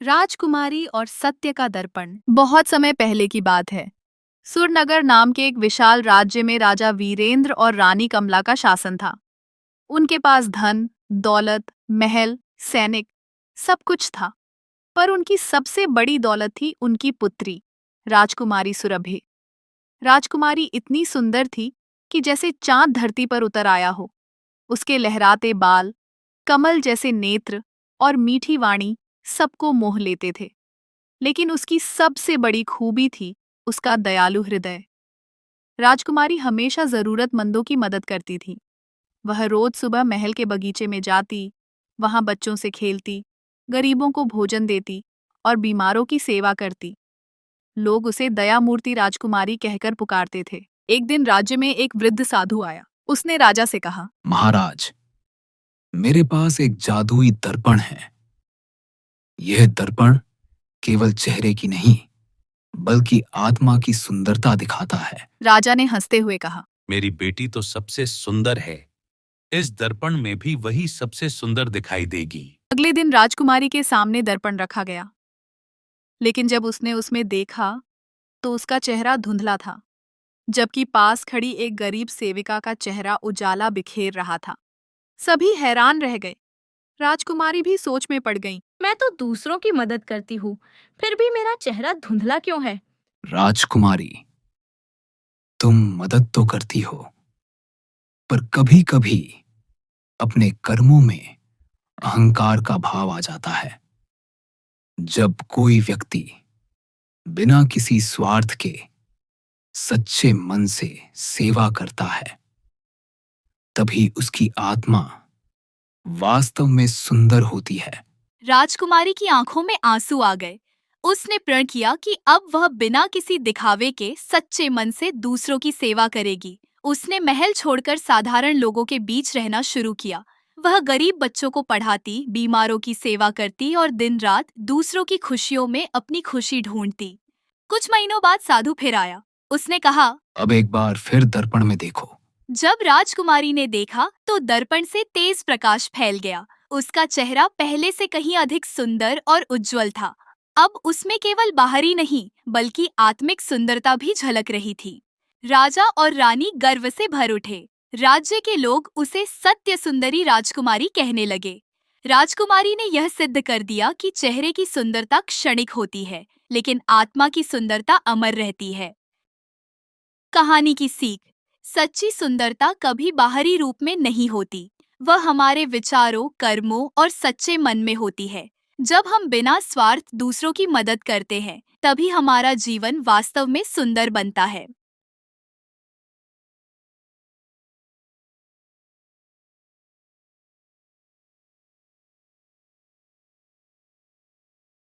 राजकुमारी और सत्य का दर्पण। बहुत समय पहले की बात है। सुरनगर नाम के एक विशाल राज्य में राजा वीरेंद्र और रानी कमला का शासन था। उनके पास धन, दौलत, महल, सैनिक, सब कुछ था। पर उनकी सबसे बड़ी दौलत थी उनकी पुत्री, राजकुमारी सुरभि। राजकुमारी इतनी सुंदर थी कि जैसे चांद धरती पर उतर आया हो। उसके लहराते बाल, कमल जैसे नेत्र और मीठी वाणी सबको मोह लेते थे। लेकिन उसकी सबसे बड़ी खूबी थी उसका दयालु हृदय। राजकुमारी हमेशा जरूरतमंदों की मदद करती थी। वह रोज सुबह महल के बगीचे में जाती, वहां बच्चों से खेलती, गरीबों को भोजन देती और बीमारों की सेवा करती। लोग उसे दया मूर्ति राजकुमारी कहकर पुकारते थे। एक दिन राज्य में एक वृद्ध साधु आया। उसने राजा से कहा, महाराज, मेरे पास एक जादुई दर्पण है। यह दर्पण केवल चेहरे की नहीं, बल्कि आत्मा की सुंदरता दिखाता है। राजा ने हंसते हुए कहा, मेरी बेटी तो सबसे सुंदर है। इस दर्पण में भी वही सबसे सुंदर दिखाई देगी। अगले दिन राजकुमारी के सामने दर्पण रखा गया। लेकिन जब उसने उसमें देखा तो उसका चेहरा धुंधला था, जबकि पास खड़ी एक गरीब सेविका का चेहरा उजाला बिखेर रहा था। सभी हैरान रह गए। राजकुमारी भी सोच में पड़ गई। मैं तो दूसरों की मदद करती हूँ, फिर भी मेरा चेहरा धुंधला क्यों है? राजकुमारी, तुम मदद तो करती हो, पर कभी-कभी अपने कर्मों में अहंकार का भाव आ जाता है। जब कोई व्यक्ति बिना किसी स्वार्थ के सच्चे मन से सेवा करता है, तभी उसकी आत्मा वास्तव में सुंदर होती है। राजकुमारी की आंखों में आंसू आ गए। उसने प्रण किया कि अब वह बिना किसी दिखावे के सच्चे मन से दूसरों की सेवा करेगी। उसने महल छोड़कर साधारण लोगों के बीच रहना शुरू किया। वह गरीब बच्चों को पढ़ाती, बीमारों की सेवा करती और दिन रात दूसरों की खुशियों में अपनी खुशी ढूंढती। कुछ महीनों बाद साधु फिर आया। उसने कहा, अब एक बार फिर दर्पण में देखो। जब राजकुमारी ने देखा तो दर्पण से तेज प्रकाश फैल गया। उसका चेहरा पहले से कहीं अधिक सुंदर और उज्जवल था। अब उसमें केवल बाहरी नहीं, बल्कि आत्मिक सुंदरता भी झलक रही थी। राजा और रानी गर्व से भर उठे। राज्य के लोग उसे सत्य सुंदरी राजकुमारी कहने लगे। राजकुमारी ने यह सिद्ध कर दिया कि चेहरे की सुंदरता क्षणिक होती है, लेकिन आत्मा की सुंदरता अमर रहती है। कहानी की सीख। सच्ची सुंदरता कभी बाहरी रूप में नहीं होती। वह हमारे विचारों, कर्मों और सच्चे मन में होती है। जब हम बिना स्वार्थ दूसरों की मदद करते हैं, तभी हमारा जीवन वास्तव में सुंदर बनता है।